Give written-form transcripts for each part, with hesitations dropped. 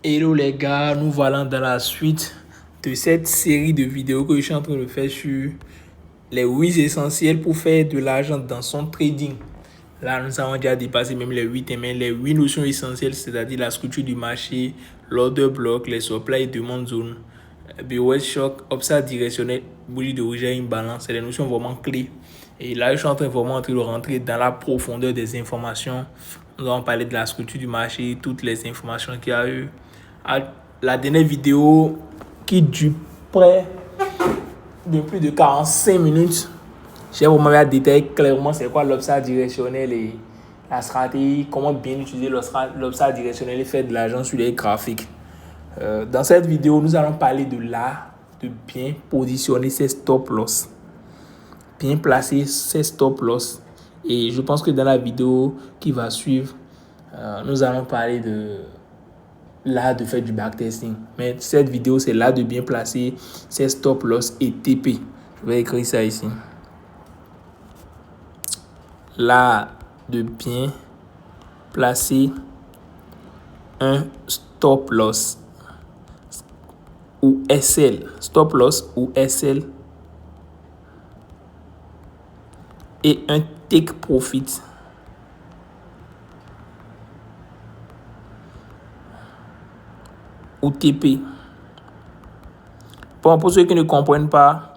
Hello les gars, nous voilà dans la suite de cette série de vidéos que je suis en train de faire sur les 8 essentiels pour faire de l'argent dans son trading. Là, nous avons déjà dépassé même les 8, mais les 8 notions essentielles, c'est-à-dire la structure du marché, l'order block, les supply et demande zone, BOS choc, upside directionnel, bougie de rejet, une balance, c'est des notions vraiment clés. Et là, je suis en train vraiment de rentrer dans la profondeur des informations. Nous allons parler de la structure du marché, toutes les informations qu'il y a eu. La dernière vidéo qui dure près de plus de 45 minutes, j'ai vraiment détaillé clairement c'est quoi l'upside directionnel et la stratégie, comment bien utiliser l'upside directionnel et faire de l'argent sur les graphiques. Dans cette vidéo, nous allons parler de l'art de bien positionner ses stop loss, bien placer ses stop loss. Et je pense que dans la vidéo qui va suivre, nous allons parler de l'art de faire du backtesting. Mais cette vidéo, c'est l'art de bien placer ses stop loss et TP. Je vais écrire ça ici. L'art de bien placer un stop loss ou SL. Stop loss ou SL. Et un take profit. Ou TP. Bon, pour ceux qui ne comprennent pas,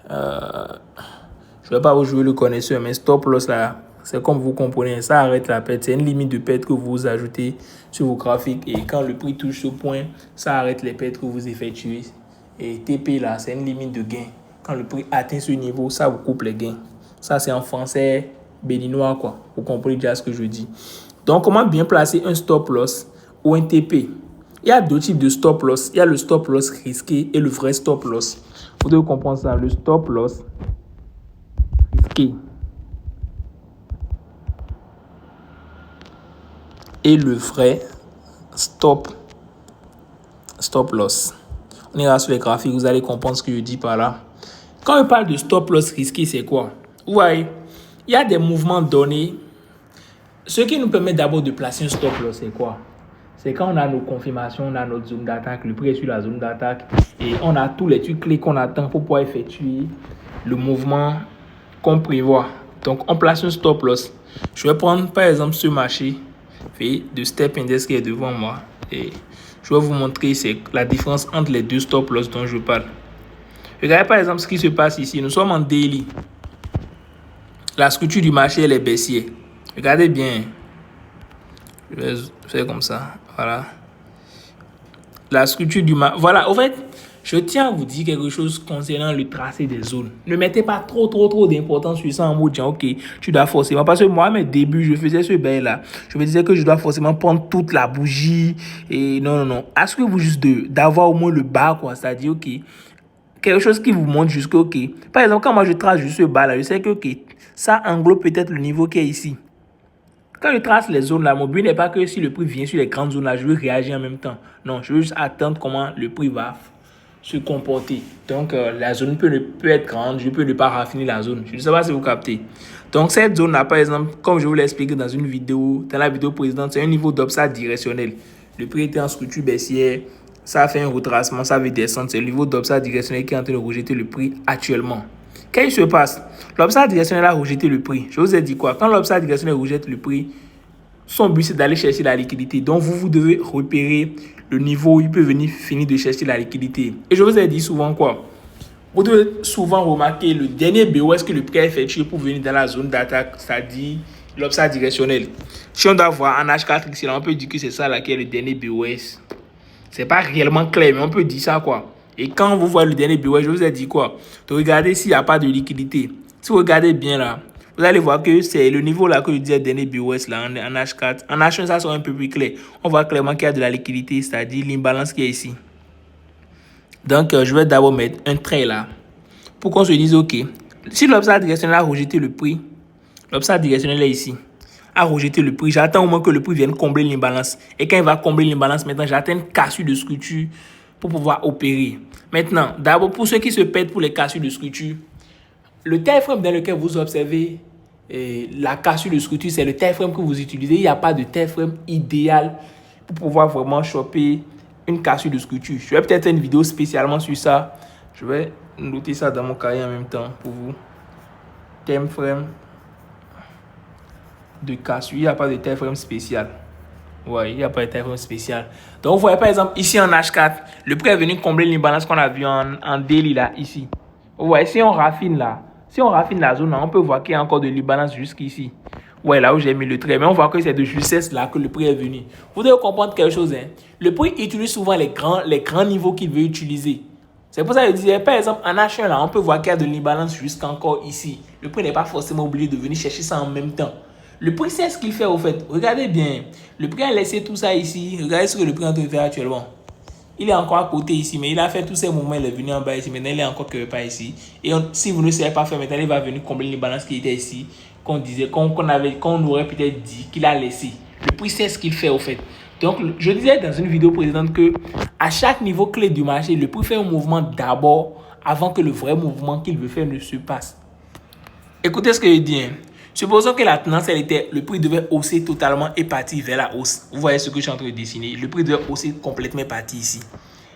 je ne vais pas vous jouer le connaisseur, mais stop loss là, c'est comme vous comprenez, ça arrête la perte. C'est une limite de perte que vous ajoutez sur vos graphiques. Et quand le prix touche ce point, ça arrête les pertes que vous effectuez. Et TP là, c'est une limite de gain. Quand le prix atteint ce niveau, ça vous coupe les gains. Ça, c'est en français béninois, quoi. Vous comprenez déjà ce que je dis. Donc, comment bien placer un stop loss ou un TP? Il y a deux types de stop loss. Il y a le stop loss risqué et le vrai stop loss. Vous devez comprendre ça. Le stop loss risqué et le vrai stop loss. On ira sur les graphiques, vous allez comprendre ce que je dis par là. Quand on parle de stop loss risqué, c'est quoi? Vous voyez, il y a des mouvements donnés. Ce qui nous permet d'abord de placer un stop loss, c'est quoi? C'est quand on a nos confirmations, on a notre zone d'attaque, le prix est sur la zone d'attaque et on a tous les trucs clés qu'on attend pour pouvoir effectuer le mouvement qu'on prévoit. Donc, on place un stop loss. Je vais prendre par exemple ce marché de Step Index qui est devant moi et je vais vous montrer la différence entre les deux stop loss dont je parle. Regardez par exemple ce qui se passe ici. Nous sommes en daily. La structure du marché elle est baissière. Regardez bien. Je vais faire comme ça. Voilà. La structure du marché. Voilà. Au fait, je tiens à vous dire quelque chose concernant le tracé des zones. Ne mettez pas trop d'importance sur ça en mode disant, ok, tu dois forcément. Parce que moi, à mes débuts, je faisais ce bail-là. Je me disais que je dois forcément prendre toute la bougie. Et non. Assurez-vous juste d'avoir au moins le bas, quoi. C'est-à-dire, ok, quelque chose qui vous montre jusqu'à, ok. Par exemple, quand moi je trace juste ce bas-là, je sais que, ok, ça englobe peut-être le niveau qui est ici. Quand je trace les zones là, mon but n'est pas que si le prix vient sur les grandes zones là, je veux réagir en même temps. Non, je veux juste attendre comment le prix va se comporter. Donc, la zone peut être grande, je peux ne pas raffiner la zone. Je ne sais pas si vous captez. Donc, cette zone là, par exemple, comme je vous l'ai expliqué dans une vidéo, dans la vidéo précédente, c'est un niveau d'upside directionnel. Le prix était en structure baissière, ça a fait un retracement, ça veut descendre. C'est le niveau d'upside directionnel qui est en train de rejeter le prix actuellement. Qu'est-ce qui se passe? L'upside directionnel a rejeté le prix. Je vous ai dit quoi? Quand l'upside directionnel rejette le prix, son but c'est d'aller chercher la liquidité. Donc vous devez repérer le niveau où il peut venir finir de chercher la liquidité. Et je vous ai dit souvent quoi? Vous devez souvent remarquer le dernier BOS que le prix a effectué pour venir dans la zone d'attaque, c'est-à-dire l'upside directionnel. Si on doit voir en H4, on peut dire que c'est ça là qui est le dernier BOS. C'est pas réellement clair, mais on peut dire ça quoi. Et quand vous voyez le dernier BOS, je vous ai dit quoi? De regarder s'il n'y a pas de liquidité. Si vous regardez bien là, vous allez voir que c'est le niveau là que je disais dernier BOS là en H4. En H1, ça sera un peu plus clair. On voit clairement qu'il y a de la liquidité, c'est-à-dire l'imbalance qui est ici. Donc, je vais d'abord mettre un trait là pour qu'on se dise, ok, si l'upside directionnel a rejeté le prix, l'upside directionnel est ici, a rejeté le prix, j'attends au moins que le prix vienne combler l'imbalance. Et quand il va combler l'imbalance, maintenant, j'attends une cassure de structure pour pouvoir opérer. Maintenant, d'abord, pour ceux qui se pètent pour les cassures de structure, le time frame dans lequel vous observez la cassure de structure, c'est le time frame que vous utilisez. Il n'y a pas de time frame idéal pour pouvoir vraiment choper une cassure de structure. Je vais peut-être faire une vidéo spécialement sur ça. Je vais noter ça dans mon cahier en même temps pour vous. Time frame de cassure. Il n'y a pas de time frame spécial. Ouais, il n'y a pas de time frame spécial. Donc, vous voyez par exemple ici en H4, le prix est venu combler l'imbalance qu'on a vu en daily là, ici. Vous voyez, si on raffine là, si on raffine la zone là, on peut voir qu'il y a encore de l'imbalance jusqu'ici. Ouais, là où j'ai mis le trait. Mais on voit que c'est de justesse là que le prix est venu. Vous devez comprendre quelque chose. Hein. Le prix utilise souvent les grands niveaux qu'il veut utiliser. C'est pour ça que je disais, par exemple, en H1 là, on peut voir qu'il y a de l'imbalance jusqu'encore ici. Le prix n'est pas forcément obligé de venir chercher ça en même temps. Le prix, c'est ce qu'il fait au fait. Regardez bien. Le prix a laissé tout ça ici. Regardez ce que le prix est en train de faire actuellement. Il est encore à côté ici, mais il a fait tous ces mouvements, il est venu en bas ici. Maintenant, il est encore quelque part ici. Et si vous ne savez pas faire, maintenant, il va venir combler l'imbalance qui était ici, qu'on disait, qu'on aurait peut-être dit qu'il a laissé. Le prix, c'est ce qu'il fait au fait. Donc, je disais dans une vidéo précédente que à chaque niveau clé du marché, le prix fait un mouvement d'abord avant que le vrai mouvement qu'il veut faire ne se passe. Écoutez ce que je dis. Hein. Supposons que la tendance, le prix devait hausser totalement et partir vers la hausse. Vous voyez ce que je suis en train de dessiner. Le prix devait hausser complètement et partir ici.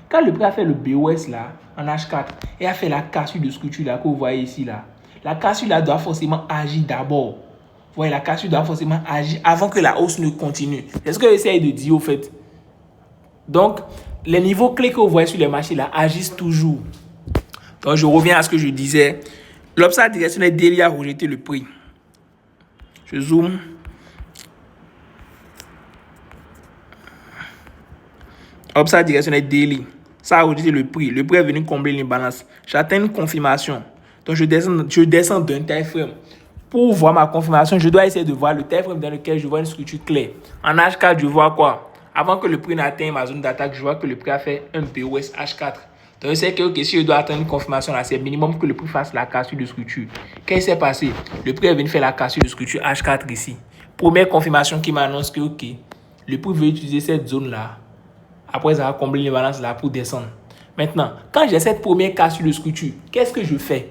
Quand le prix a fait le BOS là, en H4, et a fait la cassure de structure là, que vous voyez ici là, la cassure là doit forcément agir d'abord. Vous voyez, la cassure doit forcément agir avant que la hausse ne continue. C'est ce que j'essaie de dire au fait. Donc, les niveaux clés que vous voyez sur les marchés là agissent toujours. Donc, je reviens à ce que je disais. L'obstacle directionnel daily a rejeté le prix. Je zoome. Obstacle directionnel daily. Ça a rejeté le prix. Le prix est venu combler l'imbalance. J'atteins une confirmation. Donc, je descends d'un time frame. Pour voir ma confirmation, je dois essayer de voir le time frame dans lequel je vois une structure claire. En H4, je vois quoi? Avant que le prix n'atteigne ma zone d'attaque, je vois que le prix a fait un BOS H4. Donc, je sais que si je dois attendre une confirmation là, c'est minimum que le prix fasse la cassure de structure. Qu'est-ce qui s'est passé? Le prix est venu faire la cassure de structure H4 ici. Première confirmation qui m'annonce que, ok, le prix veut utiliser cette zone-là. Après, ça va combler l'imbalance là pour descendre. Maintenant, quand j'ai cette première cassure de structure, qu'est-ce que je fais?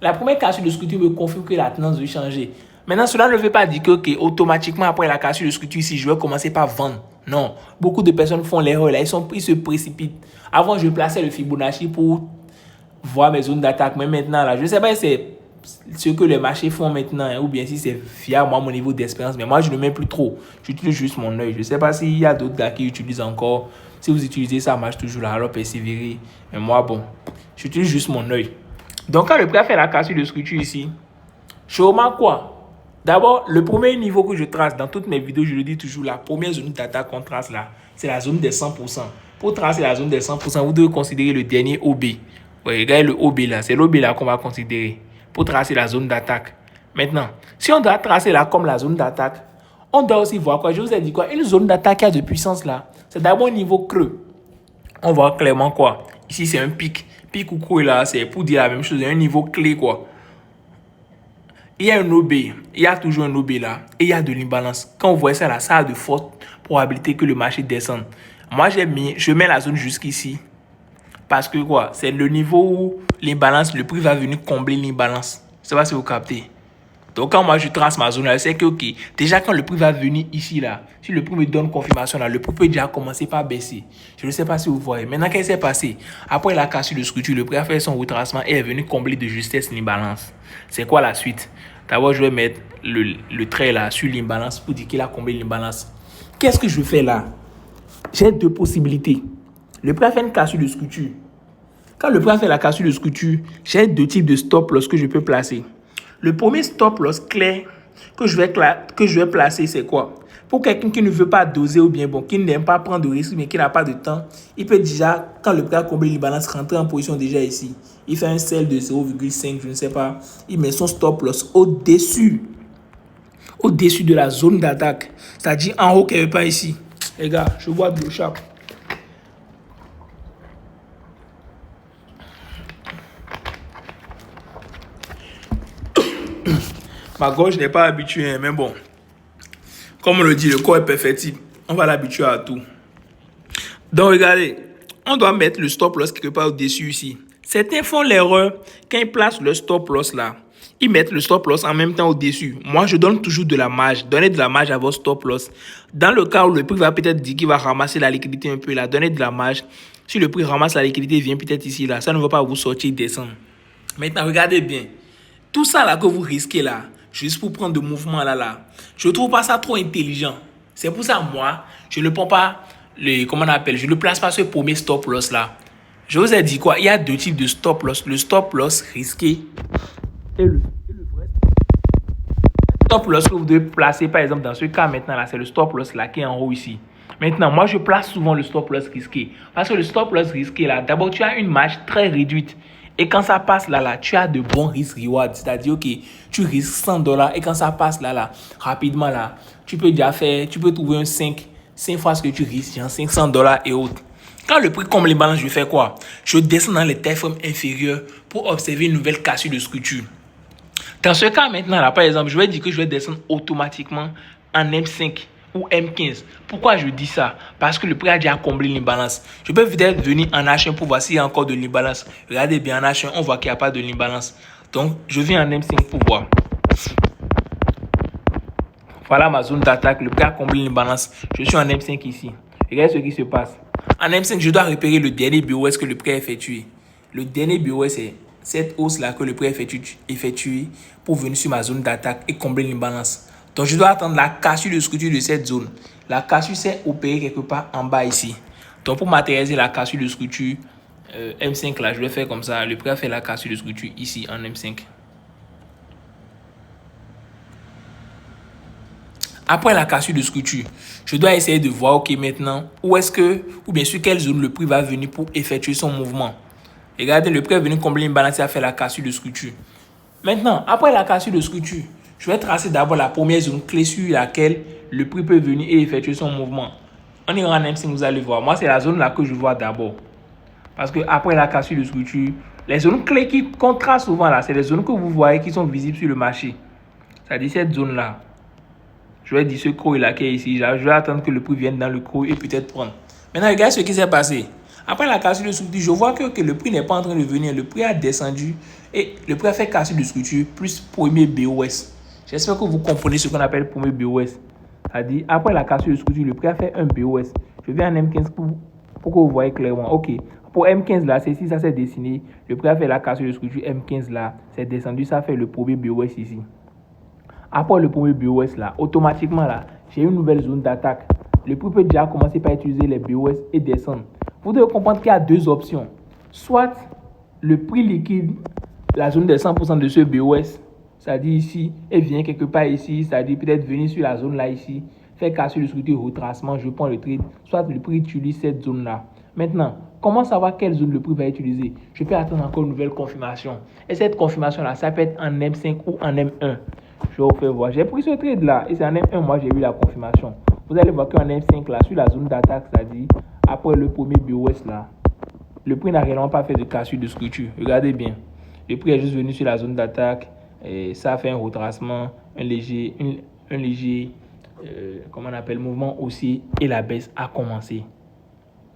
La première cassure de structure me confirme que la tendance veut changer. Maintenant, cela ne veut pas dire que automatiquement, après la cassure de structure ici, je vais commencer par vendre. Non. Beaucoup de personnes font l'erreur là. Ils se précipitent. Avant, je plaçais le Fibonacci pour voir mes zones d'attaque. Mais maintenant, là, je ne sais pas si c'est ce que les marchés font maintenant hein, ou bien si c'est via moi, mon niveau d'expérience. Mais moi, je ne mets plus trop. J'utilise juste mon œil. Je ne sais pas s'il y a d'autres gars qui utilisent encore. Si vous utilisez ça, marche toujours là. Alors, persévérez. Mais moi, bon, j'utilise juste mon œil. Donc, quand le prix a fait la cassure de structure ici, je remarque quoi? D'abord, le premier niveau que je trace dans toutes mes vidéos, je le dis toujours, la première zone d'attaque qu'on trace là, c'est la zone des 100%. Pour tracer la zone des 100%, vous devez considérer le dernier OB. Ouais, regardez le OB là, c'est l'OB là qu'on va considérer pour tracer la zone d'attaque. Maintenant, si on doit tracer là comme la zone d'attaque, on doit aussi voir quoi? Je vous ai dit quoi? Une zone d'attaque qui a de puissance là, c'est d'abord un niveau creux. On voit clairement quoi? Ici, c'est un pic. Pic ou creux là, c'est pour dire la même chose, un niveau clé quoi. Il y a un OB, il y a toujours un OB là, et il y a de l'imbalance. Quand vous voyez ça là, ça a de fortes probabilités que le marché descende. Moi, je mets la zone jusqu'ici. Parce que quoi, c'est le niveau où l'imbalance, le prix va venir combler l'imbalance. Je ne sais pas si vous captez. Donc, quand moi je trace ma zone là, je sais que, ok, déjà quand le prix va venir ici là, si le prix me donne confirmation là, le prix peut déjà commencer par baisser. Je ne sais pas si vous voyez. Maintenant, qu'est-ce qui s'est passé? Après la cassure de structure, le prix a fait son retracement et est venu combler de justesse l'imbalance. C'est quoi la suite? D'abord, je vais mettre le trait là sur l'imbalance pour dire qu'il a comblé l'imbalance. Qu'est-ce que je fais là? J'ai deux possibilités. Le prix a fait une cassure de structure. Quand le prix a fait la cassure de structure, j'ai deux types de stop loss que je peux placer. Le premier stop loss clair que je vais placer, c'est quoi? Pour quelqu'un qui ne veut pas doser ou bien bon, qui n'aime pas prendre de risques, mais qui n'a pas de temps, il peut déjà, quand le prix a comblé l'imbalance, rentrer en position déjà ici. Il fait un sell de 0,5, je ne sais pas. Il met son stop loss au-dessus de la zone d'attaque. C'est-à-dire en haut, quelque part ici. Les gars, je bois de l'eau chape. Ma gorge n'est pas habituée, mais bon. Comme on le dit, le corps est perfectible. On va l'habituer à tout. Donc, regardez. On doit mettre le stop loss quelque part au-dessus ici. Certains font l'erreur quand ils placent le stop loss là. ils mettent le stop loss en même temps au-dessus. Moi, je donne toujours de la marge. Donnez de la marge à votre stop loss. Dans le cas où le prix va peut-être dire qu'il va ramasser la liquidité un peu là, donnez de la marge. Si le prix ramasse la liquidité, vient peut-être ici là, ça ne va pas vous sortir descendre. Maintenant, regardez bien. Tout ça là que vous risquez là, juste pour prendre de mouvements là, je ne trouve pas ça trop intelligent. C'est pour ça, moi, je ne prends pas je ne place pas ce premier stop loss là. Je vous ai dit quoi? Il y a deux types de stop loss. Le stop loss risqué et le vrai stop loss que vous devez placer, par exemple, dans ce cas maintenant là, c'est le stop loss là qui est en haut ici. Maintenant, moi, je place souvent le stop loss risqué. Parce que le stop loss risqué là, d'abord, tu as une marge très réduite. Et quand ça passe là, tu as de bons risques reward. C'est-à-dire, ok, tu risques $100 et quand ça passe là, rapidement là, tu peux trouver un 5 fois ce que tu risques, genre $500 et autres. Quand le prix comble les balances, je fais quoi? Je descends dans les time frames inférieurs pour observer une nouvelle cassure de structure. Dans ce cas maintenant là, par exemple, je vais dire que je vais descendre automatiquement en M5 ou M15. Pourquoi je dis ça? Parce que le prix a déjà comblé l'imbalance. Je peux peut-être venir en H1 pour voir s'il y a encore de l'imbalance. Regardez bien en H1, on voit qu'il n'y a pas de l'imbalance. Donc, je viens en M5 pour voir. Voilà ma zone d'attaque. Le prix a comblé l'imbalance. Je suis en M5 ici. Regardez ce qui se passe. En M5, je dois repérer le dernier BOS que le prix a effectué. Le dernier BOS, c'est cette hausse-là que le prix a effectué pour venir sur ma zone d'attaque et combler l'imbalance. Donc, je dois attendre la cassure de structure de cette zone. La cassure s'est opérée quelque part en bas ici. Donc, pour matérialiser la cassure de structure M5, là, je vais faire comme ça. Le prix a fait la cassure de structure ici en M5. Après la cassure de structure, je dois essayer de voir, ok, maintenant, ou bien sur quelle zone le prix va venir pour effectuer son mouvement. Regardez, le prix est venu combler une balance et a fait la cassure de structure. Maintenant, après la cassure de structure, je vais tracer d'abord la première zone clé sur laquelle le prix peut venir et effectuer son mouvement. On ira en M5, vous allez voir. Moi, c'est la zone là que je vois d'abord. Parce que après la cassure de structure, les zones clés qu'on trace souvent là, c'est les zones que vous voyez qui sont visibles sur le marché. C'est-à-dire cette zone là. Je vais dire ce creux là qui est ici. Je vais attendre que le prix vienne dans le creux et peut-être prendre. Maintenant, regardez ce qui s'est passé. Après la cassure de structure, je vois que le prix n'est pas en train de venir. Le prix a descendu et le prix a fait cassure de structure plus premier BOS. J'espère que vous comprenez ce qu'on appelle premier BOS. C'est-à-dire, après la cassure de structure, le prix a fait un BOS. Je vais en M15 pour que vous voyez clairement. Ok, pour M15 là, c'est ici, ça s'est dessiné. Le prix a fait la cassure de structure. M15 là, c'est descendu, ça fait le premier BOS ici. Après le premier BOS là, automatiquement là, j'ai une nouvelle zone d'attaque. Le prix peut déjà commencer par utiliser les BOS et descendre. Vous devez comprendre qu'il y a deux options. Soit le prix liquide la zone des 100% de ce BOS, c'est-à-dire ici, et vient quelque part ici, c'est-à-dire peut-être venir sur la zone là ici, faire casser le structure retracement, je prends le trade. Soit le prix utilise cette zone là. Maintenant, comment savoir quelle zone le prix va utiliser? Je peux attendre encore une nouvelle confirmation. Et cette confirmation là, ça peut être en M5 ou en M1. Je vais vous faire voir. J'ai pris ce trade là et c'est en M1, moi j'ai eu la confirmation. Vous allez voir qu'en M5 là, sur la zone d'attaque, c'est-à-dire après le premier BOS là, le prix n'a réellement pas fait de cassure de structure. Regardez bien. Le prix est juste venu sur la zone d'attaque et ça a fait un retracement, un léger comment on appelle, mouvement haussier et la baisse a commencé.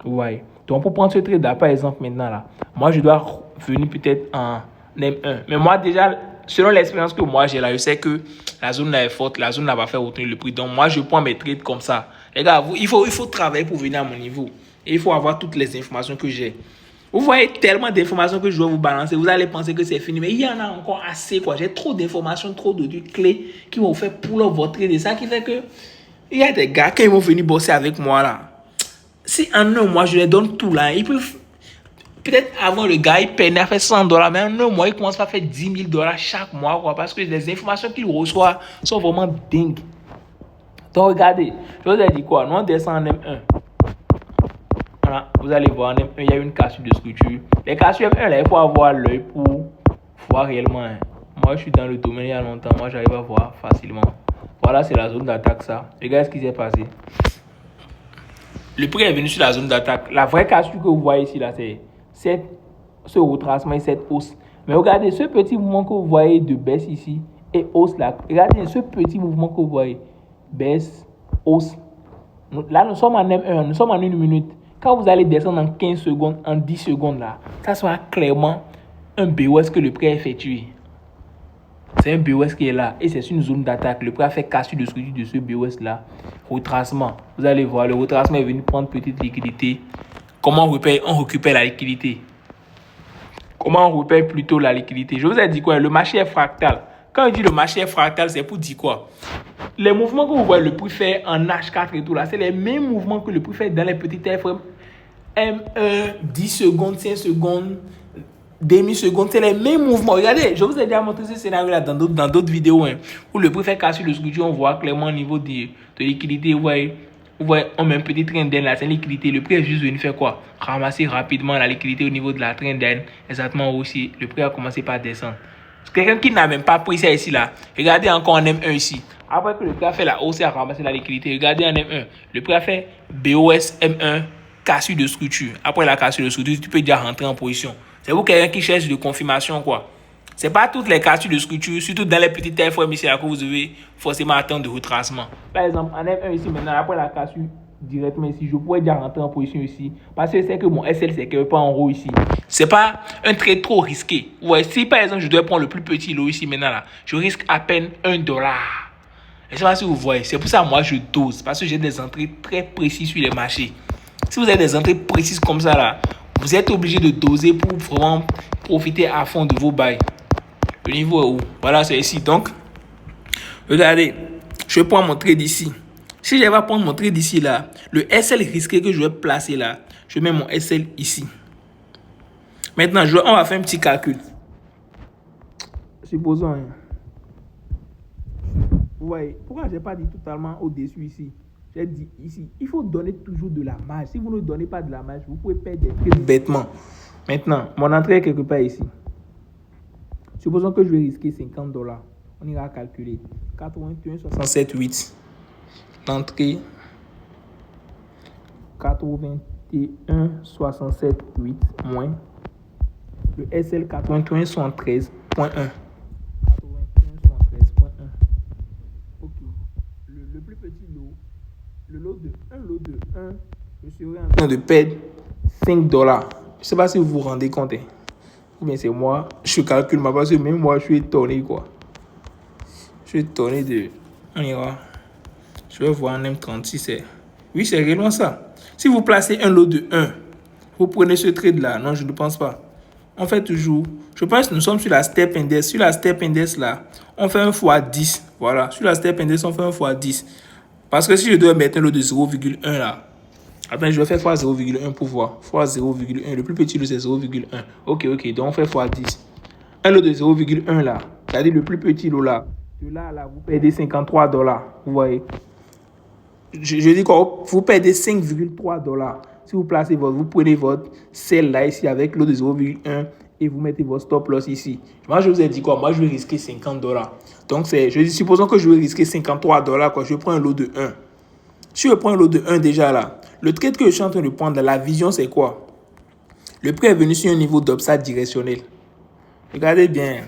Vous voyez. Donc pour prendre ce trade là, par exemple maintenant là, moi je dois venir peut-être en M1. Mais moi déjà, selon l'expérience que moi j'ai là, je sais que la zone là est forte, la zone là va faire retourner le prix. Donc moi je prends mes trades comme ça. Les gars, il faut travailler pour venir à mon niveau. Et il faut avoir toutes les informations que j'ai. Vous voyez tellement d'informations que je dois vous balancer. Vous allez penser que c'est fini. Mais il y en a encore assez, quoi. J'ai trop d'informations, trop de clés qui vont faire pull up votre trade. Et ça qui fait que il y a des gars qui vont venir bosser avec moi là. Si en un mois, je les donne tout là, ils peuvent. Peut-être avant, le gars, il peinait à faire $100, mais en un mois, il commence à faire $10,000 chaque mois, quoi, parce que les informations qu'il reçoit sont vraiment dingues. Donc, regardez, je vous ai dit quoi? Nous, on descend en M1. Voilà, vous allez voir, en M1, il y a une cassure de structure. Les cassures M1, là, il faut avoir l'œil pour voir réellement. Hein. Moi, je suis dans le domaine il y a longtemps. Moi, j'arrive à voir facilement. Voilà, c'est la zone d'attaque, ça. Regardez ce qui s'est passé. Le prix est venu sur la zone d'attaque. La vraie cassure que vous voyez ici, là, c'est ce retracement et cette hausse. Mais regardez, ce petit mouvement que vous voyez de baisse ici et hausse là. Regardez ce petit mouvement que vous voyez. Baisse, hausse. Là, nous sommes en M1, nous sommes en 1 minute. Quand vous allez descendre en 15 secondes, en 10 secondes là, ça sera clairement un BOS que le prix a effectué. C'est un BOS qui est là et c'est sur une zone d'attaque. Le prix a fait cassure de structure de ce BOS là. Retracement. Vous allez voir, le retracement est venu prendre petite liquidité. Comment on récupère la liquidité? Comment on repère plutôt la liquidité? Je vous ai dit quoi? Le marché est fractal. Quand je dis le marché est fractal, c'est pour dire quoi? Les mouvements que vous voyez le prix fait en H4 et tout là, c'est les mêmes mouvements que le prix fait dans les petits TFM M1, 10 secondes, 5 secondes, demi-seconde, c'est les mêmes mouvements. Regardez, je vous ai déjà montré ce scénario-là dans d'autres vidéos, hein, où le prix fait casser le structure, on voit clairement au niveau de liquidité, vous voyez, on met un petit train d'aine là, c'est liquidité. Le prix est juste venu faire quoi? Ramasser rapidement la liquidité au niveau de la train d'aine, exactement aussi. Le prix a commencé par descendre. Quelqu'un qui n'a même pas pris ça ici là, regardez encore en M1 ici. Après que le prix a fait la hausse et a ramassé la liquidité, regardez en M1, le prix a fait BOS M1, cassure de structure. Après la cassure de structure, tu peux déjà rentrer en position. C'est vous quelqu'un qui cherche de confirmation, quoi. C'est pas toutes les cassures de structure, surtout dans les petites TFM ici, là, que vous devez forcément attendre de retracement. Par exemple, en M1 ici, maintenant, après la cassure directement ici, je pourrais déjà rentrer en position ici, parce que c'est que mon SL, c'est quelque part en haut ici. C'est pas un trade trop risqué. Ouais, si par exemple, je dois prendre le plus petit lot ici, maintenant, là, je risque à peine $1. Je ne sais pas si vous voyez. C'est pour ça, moi, je dose, parce que j'ai des entrées très précises sur les marchés. Si vous avez des entrées précises comme ça, là, vous êtes obligé de doser pour vraiment profiter à fond de vos bails. Le niveau est où? Voilà, c'est ici. Donc, regardez, je vais prendre mon trade ici. Si je vais prendre mon trade ici, là, le SL risqué que je vais placer là, je mets mon SL ici. Maintenant, on va faire un petit calcul. Supposons. Vous voyez, pourquoi je n'ai pas dit totalement au-dessus ici? J'ai dit ici, il faut donner toujours de la marge. Si vous ne donnez pas de la marge, vous pouvez perdre des trades bêtement. Maintenant, mon entrée est quelque part ici. Supposons que je vais risquer $50. On ira calculer. 81,67,8. L'entrée 81,67,8 moins le SL 81,73,1. 81,73,1. Ok. Le plus petit lot, le lot de 1, je serai en train de perdre $5. Je ne sais pas si vous vous rendez compte. Ou bien c'est moi, je calcule ma parce que même moi, je suis étonné, quoi. Je suis étonné de... On ira. Je vais voir en M36. Oui, c'est réellement ça. Si vous placez un lot de 1, vous prenez ce trade-là. Non, je ne pense pas. On fait toujours... Je pense que nous sommes sur la Step Index. Sur la Step Index, là, on fait 1 fois 10. Voilà. Sur la Step Index, on fait 1 fois 10. Parce que si je dois mettre un lot de 0,1 là... Attends, je vais faire fois 0,1 pour voir. Fois 0,1. Le plus petit lot, c'est 0,1. Ok. Donc, on fait fois 10. Un lot de 0,1 là. C'est-à-dire le plus petit lot là. De là, vous perdez $53. Vous voyez. Je dis quoi? Vous perdez $5,3. Si vous prenez votre sell là ici avec l'eau de 0,1 et vous mettez votre stop loss ici. Moi, je vous ai dit quoi? Moi, je vais risquer $50. Donc, supposons que je vais risquer $53, quoi. Je prends un lot de 1. Si je prends un lot de 1 déjà là, le trade que je suis en train de prendre, la vision, c'est quoi? Le prix est venu sur un niveau d'upside directionnel. Regardez bien.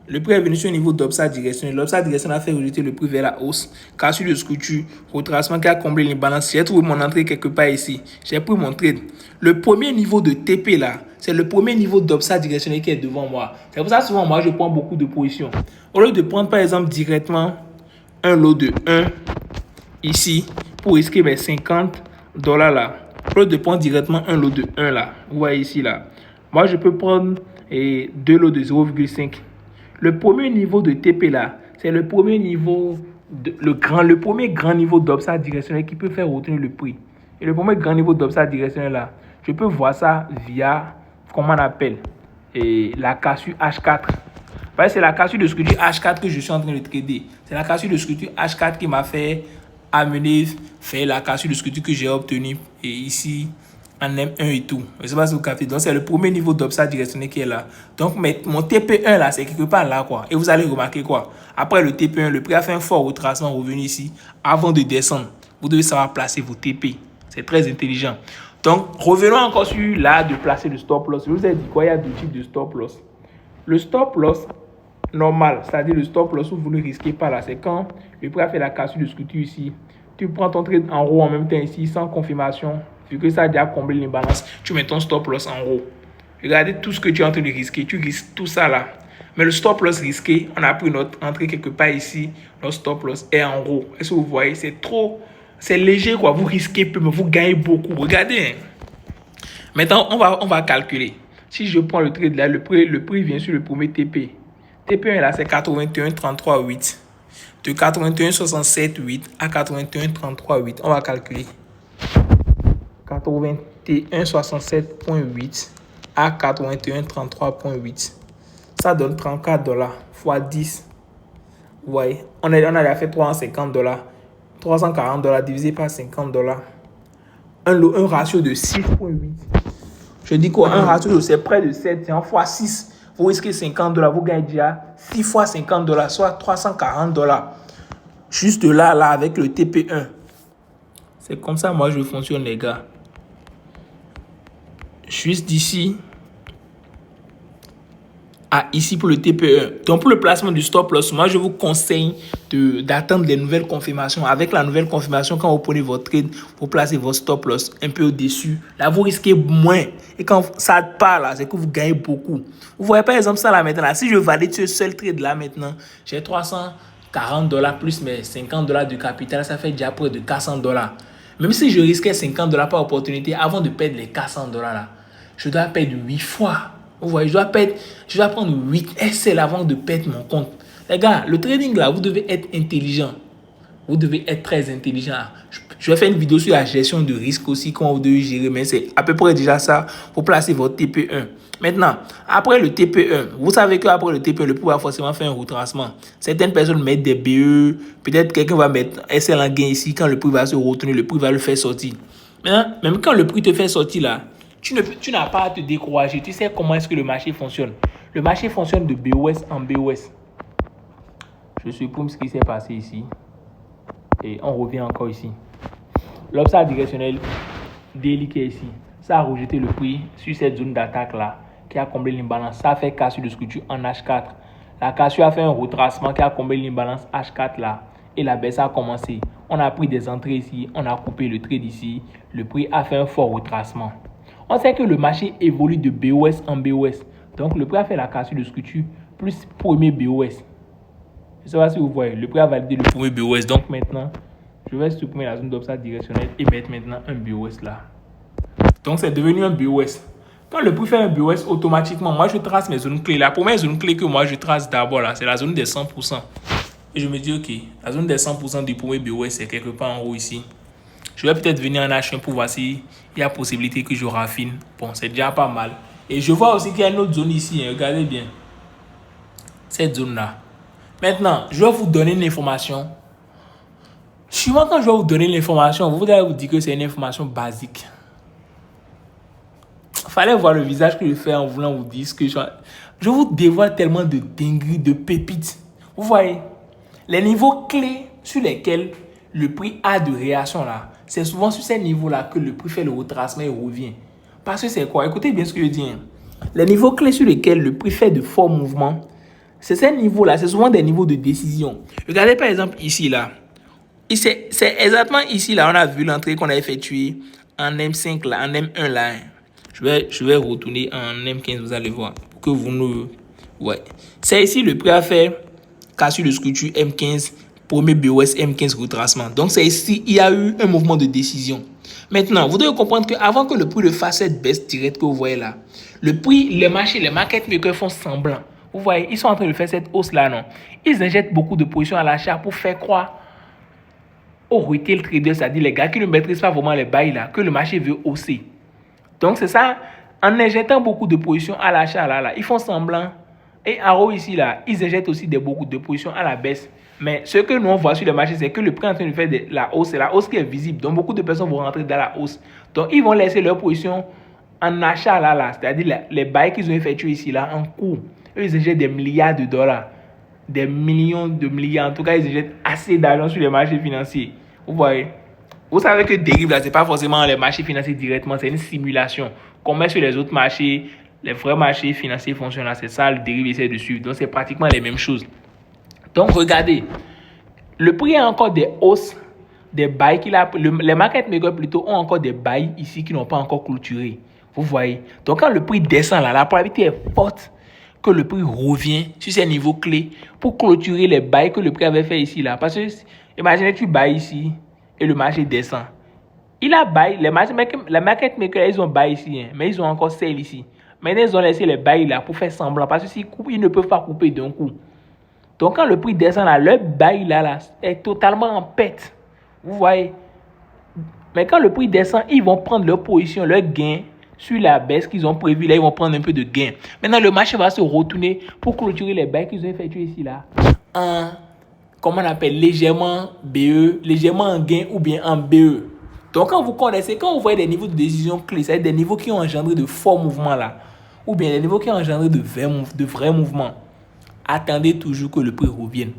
Le prix est venu sur un niveau d'upside directionnel. L'upside directionnel a fait rejeter le prix vers la hausse. Cassure de structure, retracement qui a comblé les balances. J'ai trouvé mon entrée quelque part ici. J'ai pris mon trade. Le premier niveau de TP là, c'est le premier niveau d'upside directionnel qui est devant moi. C'est pour ça que souvent moi je prends beaucoup de positions. Au lieu de prendre par exemple directement un lot de 1 ici pour risquer mes $50 là. Au lieu de prendre directement un lot de 1 là. Vous voyez ici là. Moi je peux prendre deux lots de 0,5. Le premier niveau de TP là, c'est le premier niveau, le premier grand niveau d'upside directionnel qui peut faire retenir le prix. Et le premier grand niveau d'upside directionnel là, je peux voir ça via, comment on appelle, la cassure H4. Parce que c'est la cassure de structure H4 que je suis en train de trader. C'est la cassure de structure H4 qui m'a fait amener, faire la cassure de structure que j'ai obtenue et ici en M1 et tout. Je ne sais pas si vous captez. Donc, c'est le premier niveau d'upside directionnel qui est là. Donc, mon TP1 là, c'est quelque part là, quoi. Et vous allez remarquer quoi? Après le TP1, le prix a fait un fort retracement revenu ici. Avant de descendre, vous devez savoir placer vos TP. C'est très intelligent. Donc, revenons encore sur l'art de placer le stop loss. Je vous ai dit quoi? Il y a deux types de stop loss. Le stop loss normal, c'est-à-dire le stop loss où vous ne risquez pas là, c'est quand le prix a fait la cassure de structure ici. Tu prends ton trade en haut en même temps ici, sans confirmation. Vu que ça a déjà comblé les balances, tu mets ton stop loss en haut. Regardez tout ce que tu es en train de risquer. Tu risques tout ça là. Mais le stop loss risqué, on a pris notre entrée quelque part ici. Notre stop loss est en haut. Est-ce que vous voyez? C'est léger quoi. Vous risquez peu, mais vous gagnez beaucoup. Regardez. Hein. Maintenant, on va calculer. Si je prends le trade là, le prix vient sur le premier TP. TP1 là, c'est 81,33,8. De 81,67,8 à 81,33,8. On va calculer. 81,67,8 à 81,33,8. Ça donne $34 fois 10. Ouais, on a fait $350. $340 divisé par $50. Un ratio de 6,8. Je dis quoi? Un ratio, c'est près de 7. C'est en fois 6. Vous risquez $50. Vous gagnez déjà 6 fois $50, soit $340. Juste là, avec le TP1. C'est comme ça, moi, je fonctionne, les gars. Juste d'ici à ici pour le TP1. Donc, pour le placement du stop loss, moi, je vous conseille d'attendre les nouvelles confirmations. Avec la nouvelle confirmation, quand vous prenez votre trade, vous placez votre stop loss un peu au-dessus. Là, vous risquez moins. Et quand ça part là, c'est que vous gagnez beaucoup. Vous voyez par exemple ça là maintenant. Si je valide ce seul trade là maintenant, j'ai $340 plus mes $50 de capital. Ça fait déjà près de $400. Même si je risquais $50 par opportunité, avant de perdre les $400 là, je dois perdre 8 fois. Vous voyez, je dois prendre 8 SL avant de perdre mon compte. Les gars, le trading là, vous devez être intelligent. Vous devez être très intelligent. Je vais faire une vidéo sur la gestion de risque aussi, comment vous devez gérer, mais c'est à peu près déjà ça pour placer votre TP1. Maintenant, après le TP1, vous savez qu'après le TP1, le prix va forcément faire un retracement. Certaines personnes mettent des BE, peut-être quelqu'un va mettre SL en gain ici, quand le prix va se retourner, le prix va le faire sortir. Maintenant, même quand le prix te fait sortir là, tu n'as pas à te décourager. Tu sais comment est-ce que le marché fonctionne. Le marché fonctionne de BOS en BOS. Je supprime ce qui s'est passé ici. Et on revient encore ici. L'obstacle directionnel daily qui est ici, ça a rejeté le prix sur cette zone d'attaque là, qui a comblé l'imbalance. Ça a fait cassure de structure en H4. La cassure a fait un retracement qui a comblé l'imbalance H4 là. Et la baisse a commencé. On a pris des entrées ici, on a coupé le trade ici. Le prix a fait un fort retracement. On sait que le marché évolue de BOS en BOS. Donc, le prix a fait la cassure de structure plus premier BOS. Je ne sais pas si vous voyez. Le prix a validé le premier BOS. Donc, maintenant, je vais supprimer la zone d'obstacle directionnel et mettre maintenant un BOS là. Donc, c'est devenu un BOS. Quand le prix fait un BOS, automatiquement, moi, je trace mes zones clés. La première zone clé que moi, je trace d'abord là, c'est la zone des 100%. Et je me dis, OK, la zone des 100% du premier BOS, c'est quelque part en haut ici. Je vais peut-être venir en H1 pour voir s'il y a possibilité que je raffine. Bon, c'est déjà pas mal. Et je vois aussi qu'il y a une autre zone ici. Hein. Regardez bien. Cette zone-là. Maintenant, je vais vous donner une information. Souvent, quand je vais vous donner l'information, vous allez vous dire que c'est une information basique. Il fallait voir le visage que je fais en voulant vous dire ce que je vous dévoile tellement de dingueries, de pépites. Vous voyez, les niveaux clés sur lesquels le prix a de réaction là, c'est souvent sur ces niveaux-là que le prix fait le retracement et revient. Parce que c'est quoi? Écoutez bien ce que je dis. Hein. Les niveaux clés sur lesquels le prix fait de forts mouvements, c'est ces niveaux-là, c'est souvent des niveaux de décision. Regardez par exemple ici là. C'est exactement ici là, on a vu l'entrée qu'on a effectuée en M5 là, en M1 là. Hein. Je vais retourner en M15, vous allez voir. Pour que vous nous... Ouais. C'est ici le prix a fait cassure de structure M15. Premier BOS M15 retracement. Donc, c'est ici, il y a eu un mouvement de décision. Maintenant, vous devez comprendre qu'avant que le prix ne fasse cette baisse directe que vous voyez là, le prix, les marchés, les market makers font semblant. Vous voyez, ils sont en train de faire cette hausse-là, non? Ils injectent beaucoup de positions à l'achat pour faire croire aux retail traders, c'est-à-dire les gars qui ne maîtrisent pas vraiment les bails là, que le marché veut hausser. Donc, c'est ça, en injectant beaucoup de positions à l'achat là, ils font semblant. Et en haut ici, là, ils injectent aussi beaucoup de positions à la baisse. Mais ce que nous on voit sur le marché, c'est que le prix est en train de faire de la hausse. C'est la hausse qui est visible. Donc, beaucoup de personnes vont rentrer dans la hausse. Donc, ils vont laisser leur position en achat là. C'est-à-dire les bails qu'ils ont effectués ici, là, en cours. Eux, ils injectent des milliards de dollars. Des millions de milliards. En tout cas, ils injectent assez d'argent sur les marchés financiers. Vous voyez? Vous savez que dérive là, ce n'est pas forcément les marchés financiers directement. C'est une simulation. Comme sur les autres marchés, les vrais marchés financiers fonctionnent là. C'est ça, le dérive essaie de suivre. Donc, c'est pratiquement les mêmes choses. Donc, regardez, le prix a encore des hausses, des bails qu'il a. Les market makers plutôt ont encore des bails ici qui n'ont pas encore clôturé. Vous voyez. Donc, quand le prix descend là, la probabilité est forte que le prix revient sur ces niveaux clés pour clôturer les bails que le prix avait fait ici là. Parce que imaginez tu bailles ici et le marché descend. Il a bail, les market makers ils ont bail ici, hein, mais ils ont encore sell ici. Maintenant ils ont laissé les bails là pour faire semblant parce que s'ils coupent, ils ne peuvent pas couper d'un coup. Donc quand le prix descend là, leur bail là est totalement en perte. Vous voyez? Mais quand le prix descend, ils vont prendre leur position, leur gain sur la baisse qu'ils ont prévu. Là, ils vont prendre un peu de gain. Maintenant, le marché va se retourner pour clôturer les bails qu'ils ont effectués ici, là. Comment on appelle, légèrement BE, légèrement en gain ou bien en BE. Donc, quand vous connaissez, quand vous voyez des niveaux de décision clés, c'est-à-dire des niveaux qui ont engendré de forts mouvements, là, ou bien des niveaux qui ont engendré de vrais mouvements, attendez toujours que le prix revienne.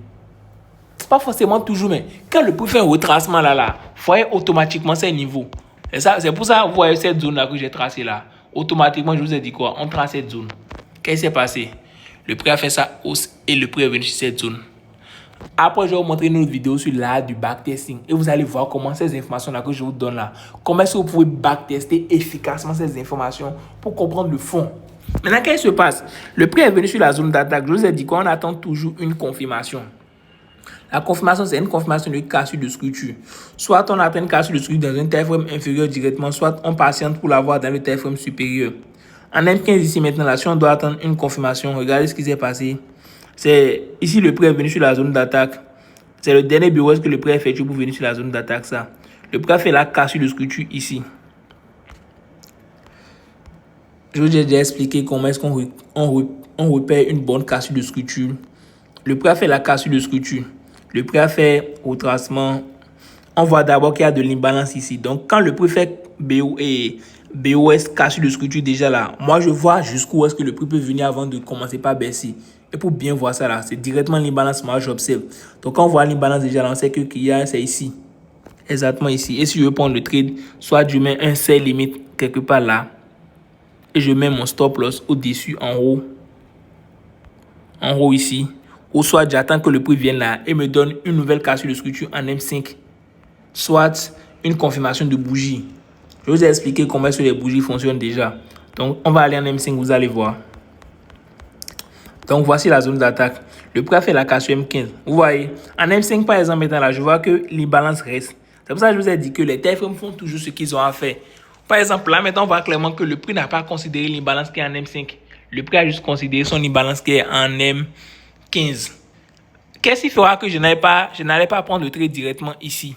Pas forcément toujours, mais quand le prix fait un retracement là, vous voyez automatiquement ces niveaux. Et ça, c'est pour ça que vous voyez cette zone là que j'ai tracée là. Automatiquement, je vous ai dit quoi? On trace cette zone. Qu'est-ce qui s'est passé? Le prix a fait sa hausse et le prix est venu sur cette zone. Après, je vais vous montrer une autre vidéo sur l'art du backtesting. Et vous allez voir comment ces informations-là que je vous donne là, comment est-ce que vous pouvez backtester efficacement ces informations pour comprendre le fond. Maintenant, qu'est-ce qui se passe? Le prix est venu sur la zone d'attaque. Je vous ai dit qu'on attend toujours une confirmation. La confirmation, c'est une confirmation de cassure de structure. Soit on atteint une cassure de structure dans un time frame inférieur directement, soit on patiente pour l'avoir dans le time frame supérieur. En M15 ici maintenant, là, si on doit attendre une confirmation, regardez ce qui s'est passé. C'est ici le prix est venu sur la zone d'attaque. C'est le dernier bureau que le prix est effectué pour venir sur la zone d'attaque. Ça. Le prix a fait la cassure de structure ici. Je vous ai déjà expliqué comment est-ce qu'on repère une bonne cassure de structure. Le prix a fait la cassure de structure. Le prix a fait retracement. On voit d'abord qu'il y a de l'imbalance ici. Donc, quand le prix fait BOS cassure de structure déjà là, moi je vois jusqu'où est-ce que le prix peut venir avant de commencer par baisser. Et pour bien voir ça là, c'est directement l'imbalance, moi j'observe. Donc, quand on voit l'imbalance déjà là, on sait que qu'il y a c'est ici. Exactement ici. Et si je veux prendre le trade, soit je mets un sell limite quelque part là. Et je mets mon stop loss au-dessus, en haut. En haut ici. Ou soit j'attends que le prix vienne là et me donne une nouvelle cassure de structure en M5. Soit une confirmation de bougie. Je vous ai expliqué comment est-ce que les bougies fonctionnent déjà. Donc, on va aller en M5, vous allez voir. Donc, voici la zone d'attaque. Le prix a fait la cassure M15. Vous voyez, en M5, par exemple, maintenant là, je vois que l'imbalance reste. C'est pour ça que je vous ai dit que les time frames font toujours ce qu'ils ont à faire. Par exemple, là, maintenant, on voit clairement que le prix n'a pas considéré l'imbalance qui est en M5. Le prix a juste considéré son imbalance qui est en M15. Qu'est-ce qui fera que je n'allais pas prendre le trade directement ici?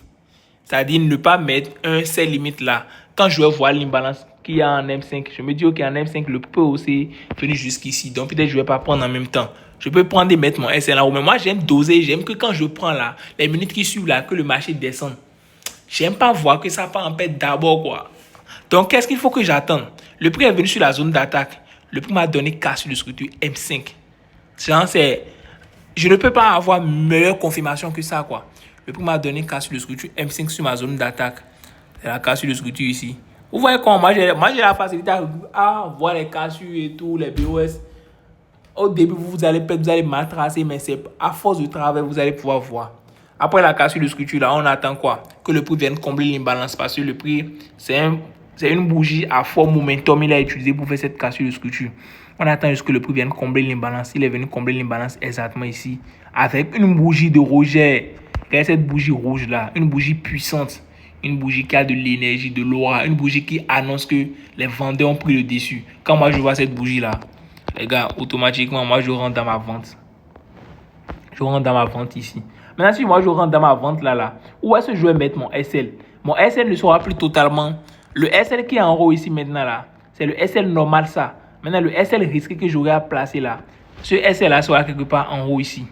C'est-à-dire ne pas mettre un sell limite là. Quand je vais voir l'imbalance qu'il y a en M5, je me dis ok, en M5, le prix peut aussi venir jusqu'ici. Donc peut-être je ne vais pas prendre en même temps. Je peux prendre et mettre mon SL là. Mais moi, j'aime doser. J'aime que quand je prends là, les minutes qui suivent là, que le marché descend. J'aime pas voir que ça part en perte d'abord quoi. Donc qu'est-ce qu'il faut que j'attende? Le prix est venu sur la zone d'attaque. Le prix m'a donné cassure de structure M5. Je ne peux pas avoir meilleure confirmation que ça quoi. Le prix m'a donné cassure de structure M5 sur ma zone d'attaque. C'est la cassure de structure ici. Vous voyez comment moi j'ai la facilité à voir les cassures et tout, les BOS. Au début, vous allez mal tracer, mais c'est à force de travail, vous allez pouvoir voir. Après la cassure de structure, là, on attend quoi? Que le prix vienne combler l'imbalance parce que le prix, c'est une bougie à fort momentum. Il a utilisé pour faire cette cassure de structure. On attend jusqu'à ce que le prix vienne combler l'imbalance. Il est venu combler l'imbalance exactement ici avec une bougie de Roger. Regardez cette bougie rouge là, une bougie puissante, une bougie qui a de l'énergie, de l'aura, une bougie qui annonce que les vendeurs ont pris le dessus. Quand moi je vois cette bougie là, les gars, automatiquement moi je rentre dans ma vente. Je rentre dans ma vente ici. Maintenant si moi je rentre dans ma vente là, où est-ce que je vais mettre mon SL? Mon SL ne sera plus totalement. Le SL qui est en haut ici maintenant là, c'est le SL normal ça. Maintenant le SL risqué que j'aurai à placer là, ce SL là sera quelque part en haut ici.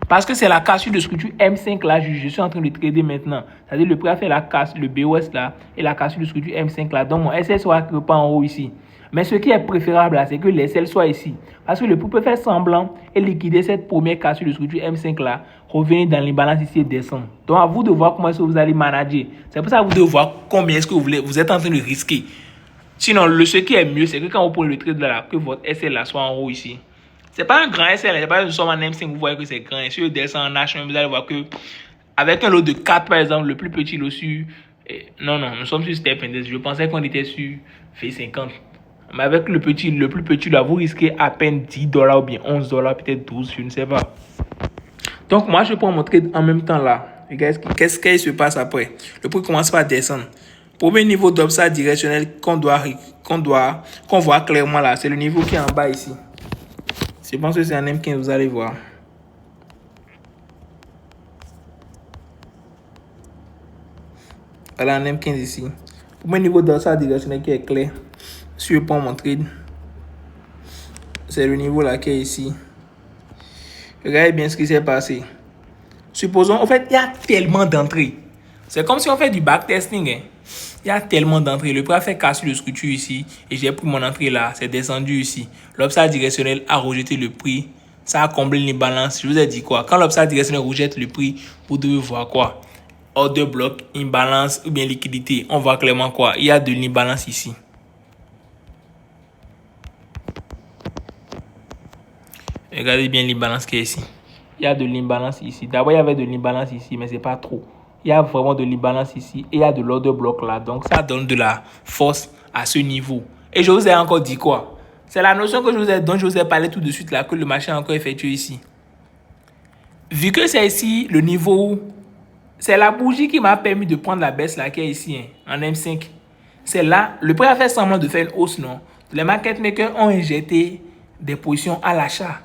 Parce que c'est la cassure de structure M5 là, je suis en train de trader maintenant. C'est-à-dire le prix a fait la casse, le BOS là, et la cassure de structure M5 là. Donc mon SL soit quelque part en haut ici. Mais ce qui est préférable là, c'est que les SL soient ici. Parce que le prix peut faire semblant et liquider cette première cassure de structure M5 là, revenir dans l'imbalance ici et descendre. Donc à vous de voir comment est-ce que vous allez manager. C'est pour ça que vous devez voir combien est-ce que vous êtes en train de risquer. Sinon, ce qui est mieux, c'est que quand vous prenez le trade là, que votre SL là soit en haut ici. C'est pas un grand SL, c'est pas une somme en M5, vous voyez que c'est grand. Et si je descends en H1, vous allez voir que avec un lot de 4 par exemple, le plus petit lot sur. Non, nous sommes sur Step Index. Je pensais qu'on était sur V50. Mais avec le plus petit, là, vous risquez à peine $10 ou bien $11, peut-être 12, je ne sais pas. Donc, moi, je prends mon trade en même temps là. Regarde, qu'est-ce qui se passe après? Le prix commence par descendre. Premier niveau d'upside directionnel qu'on voit clairement là, c'est le niveau qui est en bas ici. Je pense que c'est un M15, vous allez voir. Voilà un M15 ici. Premier niveau d'upside directionnel qui est clair. Si je prends mon trade, c'est le niveau là qui est ici. Regardez bien ce qui s'est passé. Supposons, en fait, il y a tellement d'entrées. C'est comme si on fait du backtesting. Hein. Il y a tellement d'entrées. Le prix a fait casser le structure ici. Et j'ai pris mon entrée là. C'est descendu ici. L'upside directionnel a rejeté le prix. Ça a comblé l'imbalance. Je vous ai dit quoi? Quand l'upside directionnel rejette le prix, vous devez voir quoi? Order block, imbalance ou bien liquidité. On voit clairement quoi? Il y a de l'imbalance ici. Regardez bien l'imbalance qui est ici. Il y a de l'imbalance ici. D'abord, il y avait de l'imbalance ici, mais c'est pas trop. Il y a vraiment de l'imbalance ici et il y a de l'order block là. Donc, ça donne de la force à ce niveau. Et je vous ai encore dit quoi? C'est la notion dont je vous ai parlé tout de suite là, que le marché a encore effectué ici. Vu que c'est ici le niveau, c'est la bougie qui m'a permis de prendre la baisse là qui est ici, hein, en M5. C'est là, le prix a fait semblant de faire une hausse, non? Les market makers ont injecté des positions à l'achat.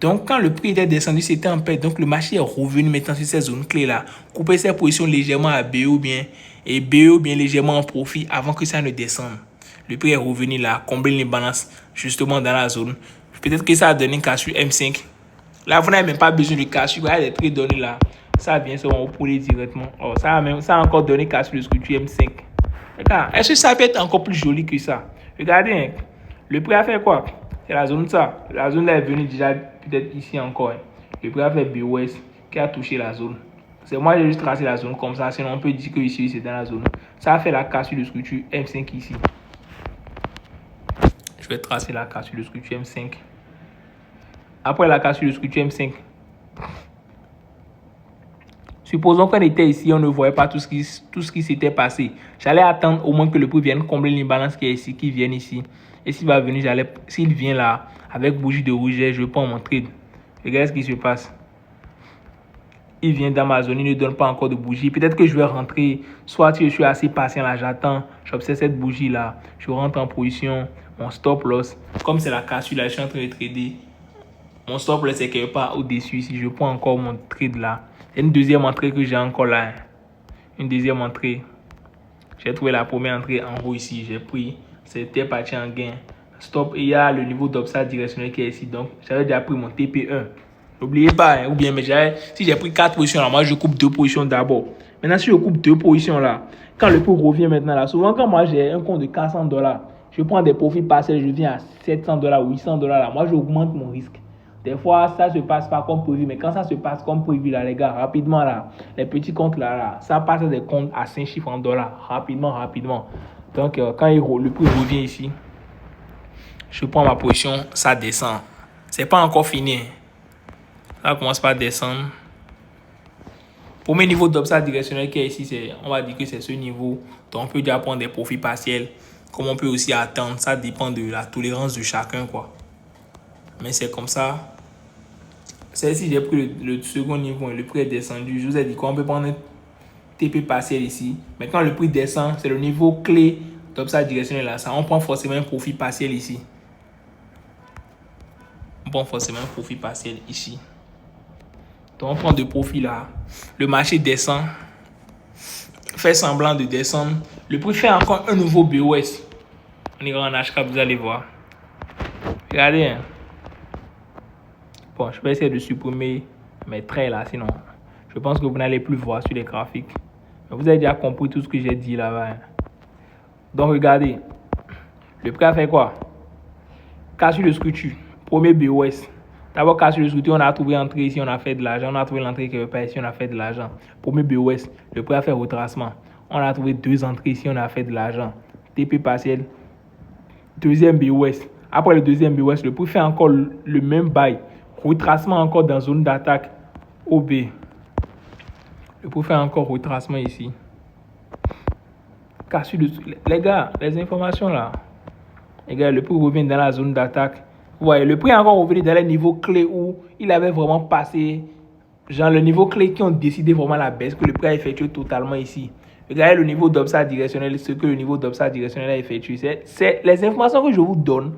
Donc, quand le prix était descendu, c'était en perte. Donc, le marché est revenu maintenant sur ces zones clés-là. Couper ses positions légèrement à BE ou bien légèrement en profit avant que ça ne descende. Le prix est revenu là, combler les balances justement dans la zone. Peut-être que ça a donné une cassure M5. Là, vous n'avez même pas besoin de cassure. Regardez les prix donnés là. Ça vient seulement au poulet directement. Oh, ça a encore donné cassure de structure M5. Regarde, est-ce que ça peut être encore plus joli que ça? Regardez, hein. Le prix a fait quoi? C'est la zone ça. La zone là est venue déjà peut-être ici encore. Hein. Le prix a fait BOS qui a touché la zone. C'est moi j'ai juste tracé la zone comme ça. Sinon on peut dire que ici c'est dans la zone. Ça a fait la cassure de structure M5 ici. Je vais tracer la cassure de structure M5. Après la cassure de structure M5. Supposons qu'on était ici, on ne voyait pas tout ce qui s'était passé. J'allais attendre au moins que le prix vienne combler l'imbalance qui est ici, qui vienne ici. Et s'il vient là, avec bougie de rouge, je prends mon trade. Regardez ce qui se passe. Il vient dans ma zone, il ne donne pas encore de bougie. Peut-être que je vais rentrer, soit si je suis assez patient là, j'attends, j'observe cette bougie là, je rentre en position, mon stop loss. Comme c'est la cassure là, je suis en train de trader. Mon stop loss est quelque part au-dessus ici, je prends encore mon trade là. Une deuxième entrée que j'ai encore là. Une deuxième entrée. J'ai trouvé la première entrée en haut ici. J'ai pris. C'était parti en gain. Stop. Et il y a le niveau d'upside directionnel qui est ici. Donc, j'avais déjà pris mon TP1. N'oubliez pas. Hein, ou bien, mais si j'ai pris 4 positions là, moi je coupe 2 positions d'abord. Maintenant, si je coupe 2 positions là, quand le prix revient maintenant là, souvent quand moi j'ai un compte de $400, je prends des profits partiels, je viens à $700 ou $800 là. Moi, j'augmente mon risque. Des fois, ça se passe pas comme prévu, mais quand ça se passe comme prévu, là, les gars, rapidement, là, les petits comptes, là, ça passe des comptes à 5 chiffres en dollars, rapidement. Donc, quand le prix revient ici, je prends ma position, ça descend. C'est pas encore fini. Ça commence par descendre. Premier niveau d'upside directionnel qui est ici, on va dire que c'est ce niveau. Donc, on peut déjà prendre des profits partiels, comme on peut aussi attendre. Ça dépend de la tolérance de chacun, quoi. Mais c'est comme ça. Celle-ci, j'ai pris le second niveau et le prix est descendu. Je vous ai dit qu'on peut prendre un TP partiel ici. Mais quand le prix descend, c'est le niveau clé d'upside directionnel là. Ça, on prend forcément un profit partiel ici. On prend forcément un profit partiel ici. Donc, on prend de profit là. Le marché descend. Fait semblant de descendre. Le prix fait encore un nouveau BOS. On ira en HK, vous allez voir. Regardez, hein. Bon, je vais essayer de supprimer mes traits là, sinon je pense que vous n'allez plus voir sur les graphiques. Mais vous avez déjà compris tout ce que j'ai dit là-bas. Donc regardez, le prix a fait quoi? Cassure de structure, premier BOS. D'abord cassure de structure, on a trouvé l'entrée ici, on a fait de l'argent. On a trouvé l'entrée quelque part ici, on a fait de l'argent. Premier BOS, le prix a fait retracement. On a trouvé 2 entrées ici, on a fait de l'argent. TP partiel, deuxième BOS. Après le deuxième BOS, le prix fait encore le même bail. Retracement encore dans zone d'attaque OB. Je peux faire encore retracement ici. Cassure de... Les gars, les informations là. Regarde, le prix revient dans la zone d'attaque. Vous voyez, le prix est encore revenu dans les niveaux clés où il avait vraiment passé, genre le niveau clé qui ont décidé vraiment la baisse, que le prix a effectué totalement ici. Regardez le niveau d'obstacle directionnel, ce que le niveau d'obstacle directionnel a effectué. C'est les informations que je vous donne,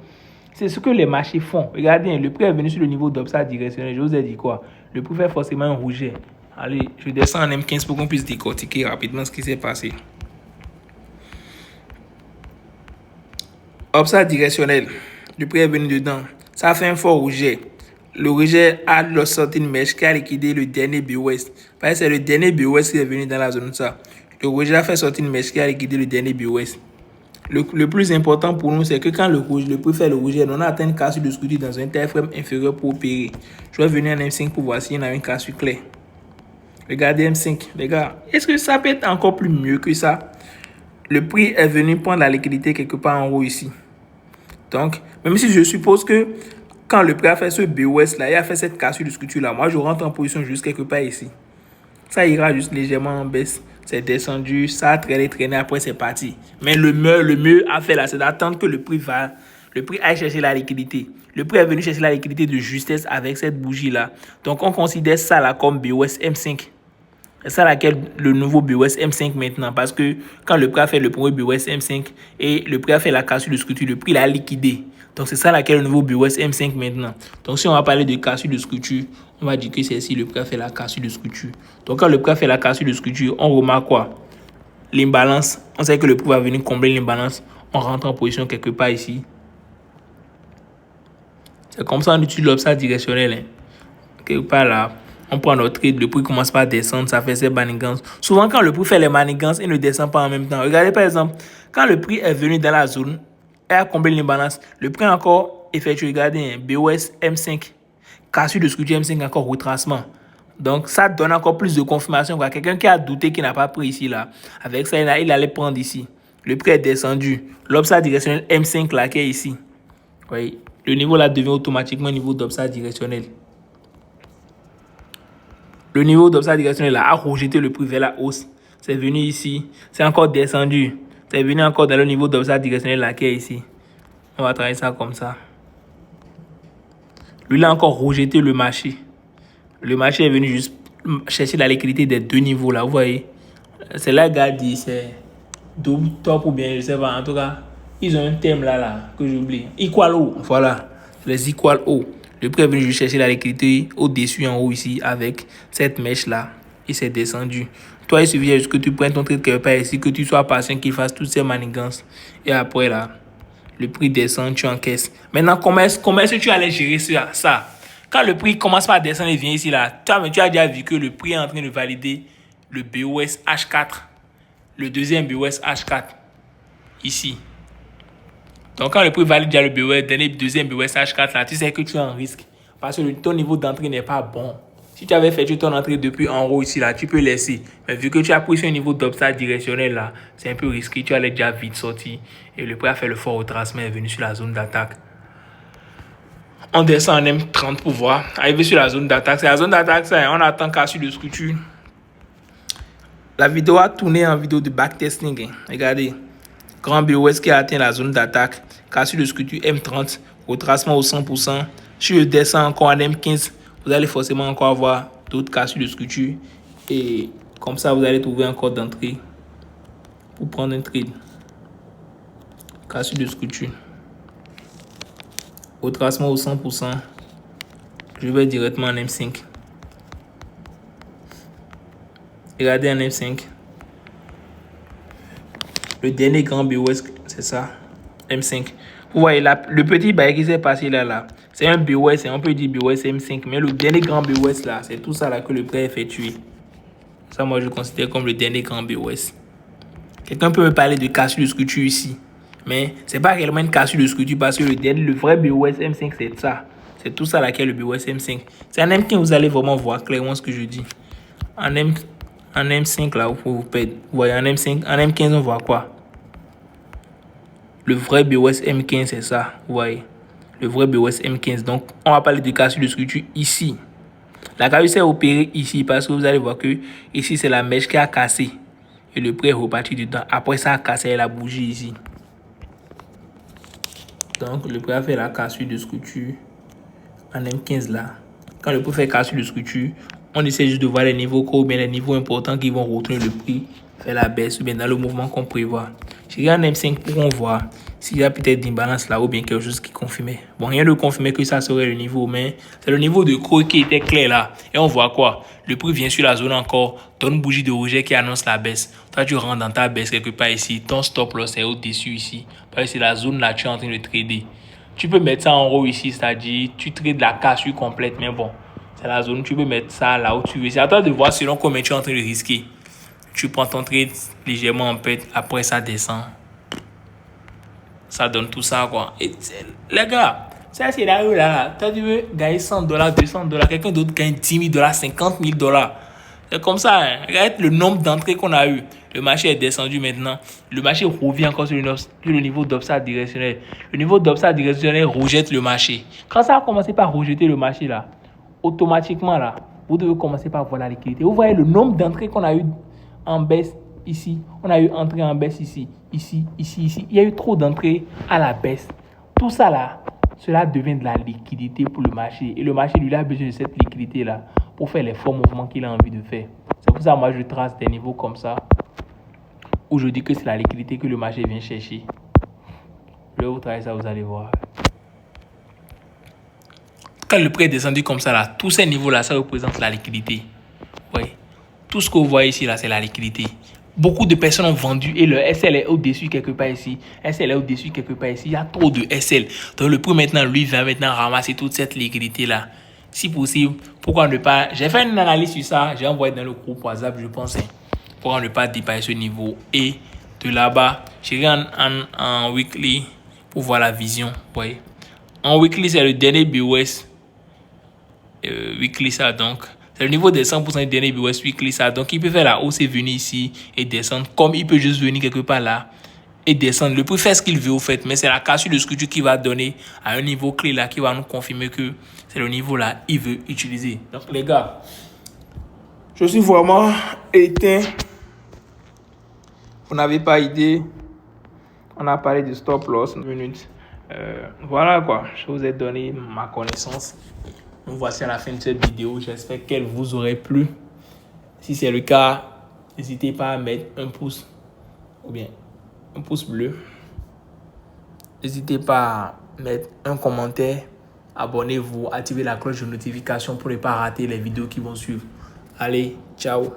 c'est ce que les marchés font. Regardez, le prix est venu sur le niveau d'obstacle directionnel. Je vous ai dit quoi? Le prix fait forcément un rouget. Allez, je descends en M15 pour qu'on puisse décortiquer rapidement ce qui s'est passé. Obstacle directionnel, le prix est venu dedans. Ça a fait un fort rejet. Le rejet a sorti une mèche qui a liquidé le dernier BOS. C'est le dernier BOS qui est venu dans la zone ça. Le rejet a fait sortir une mèche qui a liquidé le dernier BOS. Le plus important pour nous, c'est que quand le prix fait le rejet, on a atteint une cassure de structure dans un time inférieur pour opérer. Je vais venir en M5 pour voir s'il y en a une cassure claire. Regardez M5, les gars. Est-ce que ça peut être encore plus mieux que ça? Le prix est venu prendre la liquidité quelque part en haut ici. Donc, même si je suppose que quand le prix a fait ce BOS là, il a fait cette cassure de structure là, moi je rentre en position juste quelque part ici. Ça ira juste légèrement en baisse. C'est descendu, ça a traîné, après c'est parti. Mais le mieux à faire là, c'est d'attendre que le prix aille chercher la liquidité. Le prix est venu chercher la liquidité de justesse avec cette bougie là. Donc on considère ça là comme BOS M5. C'est ça laquelle le nouveau BOS M5 maintenant. Parce que quand le prix a fait le premier BOS M5 et le prix a fait la cassure de structure, le prix l'a liquidé. Donc c'est ça laquelle le nouveau BOS M5 maintenant. Donc si on va parler de cassure de structure, on va dire que c'est ici le prix a fait la cassure de structure. Donc quand le prix a fait la cassure de structure, on remarque quoi? L'imbalance. On sait que le prix va venir combler l'imbalance. On rentre en position quelque part ici. C'est comme ça on utilise l'obstacle directionnel. Hein. Quelque part là. On prend notre trade, le prix commence par descendre, ça fait ses manigances. Souvent, quand le prix fait les manigances, il ne descend pas en même temps. Regardez par exemple, quand le prix est venu dans la zone et a comblé l'imbalance, le prix a encore effectué, regardez, BOS M5, cassure de structure M5, encore retracement. Donc, ça donne encore plus de confirmation. Quelqu'un qui a douté qu'il n'a pas pris ici, là, avec ça, il allait prendre ici. Le prix est descendu. L'obstacle directionnel M5, là, qui est ici. Oui. Le niveau là devient automatiquement un niveau d'obstacle directionnel. Le niveau d'obstacle directionnel a rejeté le prix vers la hausse. C'est venu ici. C'est encore descendu. C'est venu encore dans le niveau d'obstacle directionnel là qui est ici. On va travailler ça comme ça. Lui, il a encore rejeté le marché. Le marché est venu juste chercher la liquidité des deux niveaux là. Vous voyez. C'est là, gars, dit c'est double top ou bien je sais pas. En tout cas, ils ont un thème là que j'oublie. Equal haut. Voilà. Les equal haut. Le prix est venu chercher la liquidité au-dessus, en haut ici, avec cette mèche-là. Et c'est descendu. Toi, il suffit juste que tu prennes ton trade quelque part ici, que tu sois patient, qu'il fasse toutes ces manigances. Et après, là, le prix descend, tu encaisses. Maintenant, comment est-ce que tu allais gérer ça? Quand le prix commence par descendre et vient ici, là, tu as déjà vu que le prix est en train de valider le BOS H4. Le deuxième BOS H4. Ici. Donc, quand le prix valide déjà le BOS, le deuxième BOS H4, là, tu sais que tu es en risque. Parce que ton niveau d'entrée n'est pas bon. Si tu avais fait ton entrée depuis en haut ici, là, tu peux laisser. Mais vu que tu as pris sur un niveau d'obstacle directionnel, là, c'est un peu risqué. Tu allais déjà vite sortir. Et le prix a fait le fort retracement et est venu sur la zone d'attaque. On descend en M30 pour voir. Arrivé sur la zone d'attaque. C'est la zone d'attaque, ça. On attend cassure de structure. La vidéo a tourné en vidéo de backtesting. Hein. Regardez. Grand BOS qui a atteint la zone d'attaque, cassure de structure M30, retracement au 100%. Si je descends encore en M15, vous allez forcément encore avoir d'autres cassures de structure. Et comme ça, vous allez trouver encore d'entrée pour prendre un trade. Cassure de structure. Retracement au 100%. Je vais directement en M5. Regardez en M5. Le dernier grand BOS, c'est ça, M5. Vous voyez, le petit bail qui s'est passé là, c'est un BOS, on peut dire BOS M5. Mais le dernier grand BOS là, c'est tout ça là que le prix a effectué. Ça, moi, je considère comme le dernier grand BOS. Quelqu'un peut me parler de cassure de structure ici. Mais c'est pas réellement une cassure de structure parce que le vrai BOS M5, c'est ça. C'est tout ça là qui est le BOS M5. C'est en M15 vous allez vraiment voir clairement ce que je dis. En M5 là, vous perdre. Vous voyez, en M15, on voit quoi? Le vrai BOS M15, c'est ça, vous voyez. Le vrai BOS M15. Donc, on va parler de cassure de structure ici. La cassure s'est opérée ici parce que vous allez voir que ici, c'est la mèche qui a cassé. Et le prix est reparti dedans. Après, ça a cassé la bougie ici. Donc, le prix a fait la cassure de structure en M15 là. Quand le prix fait cassure de structure, on essaie juste de voir les niveaux ou bien les niveaux importants qui vont retourner le prix, faire la baisse ou bien dans le mouvement qu'on prévoit. Je regarde M5 pour qu'on voit s'il y a peut-être une balance là ou bien quelque chose qui confirmait. Bon, rien de confirmer que ça serait le niveau, mais c'est le niveau de creux qui était clair là. Et on voit quoi? Le prix vient sur la zone encore, donne une bougie de rejet qui annonce la baisse. Toi, tu rentres dans ta baisse quelque part ici, ton stop loss est au-dessus ici. Parce que c'est la zone là, tu es en train de trader. Tu peux mettre ça en haut ici, c'est-à-dire tu trades la cassure complète, mais bon, c'est la zone, tu peux mettre ça là où tu veux. C'est à toi de voir selon combien tu es en train de risquer. Tu prends ton trade légèrement en perte, après ça descend. Ça donne tout ça, quoi. Et les gars, ça c'est là où là, toi tu veux gagner $100, $200, quelqu'un d'autre gagne $10 000, $50 000. C'est comme ça, hein. Regarde le nombre d'entrées qu'on a eu. Le marché est descendu maintenant. Le marché revient encore sur le niveau d'obstacle directionnel. Le niveau d'obstacle directionnel rejette le marché. Quand ça a commencé par rejeter le marché là, automatiquement là, vous devez commencer par voir la liquidité. Vous voyez le nombre d'entrées qu'on a eu en baisse ici. On a eu entrée en baisse ici, ici. Il y a eu trop d'entrées à la baisse. Tout ça là, cela devient de la liquidité pour le marché. Et le marché, lui, a besoin de cette liquidité-là pour faire les forts mouvements qu'il a envie de faire. C'est pour ça que moi, je trace des niveaux comme ça, où je dis que c'est la liquidité que le marché vient chercher. Je vais vous travailler ça, vous allez voir. Quand le prix est descendu comme ça, là, tous ces niveaux-là, ça représente la liquidité. Oui. Tout ce que vous voyez ici, là, c'est la liquidité. Beaucoup de personnes ont vendu et le SL est au-dessus quelque part ici. SL est au-dessus quelque part ici. Il y a trop de SL. Donc le prix maintenant, lui, va maintenant ramasser toute cette liquidité-là. Si possible, pourquoi ne pas... J'ai fait une analyse sur ça. J'ai envoyé dans le groupe WhatsApp, je pense. Pourquoi ne pas dépasser ce niveau. Et de là-bas, je regarde en weekly pour voir la vision. Oui. En weekly, c'est le dernier BOS. Weekly, ça donc. C'est le niveau des 100% du dernier BOS weekly, ça. Donc, il peut faire la hausse et venir ici et descendre. Comme il peut juste venir quelque part là et descendre. Le prix fait ce qu'il veut au fait. Mais c'est la cassure de structure qui va donner à un niveau clé là qui va nous confirmer que c'est le niveau là qu'il veut utiliser. Donc, les gars, je suis vraiment éteint. Vous n'avez pas idée. On a parlé de stop loss. Voilà quoi. Je vous ai donné ma connaissance. Nous voici à la fin de cette vidéo. J'espère qu'elle vous aurait plu. Si c'est le cas, n'hésitez pas à mettre un pouce ou bien un pouce bleu. N'hésitez pas à mettre un commentaire. Abonnez-vous, activez la cloche de notification pour ne pas rater les vidéos qui vont suivre. Allez, ciao.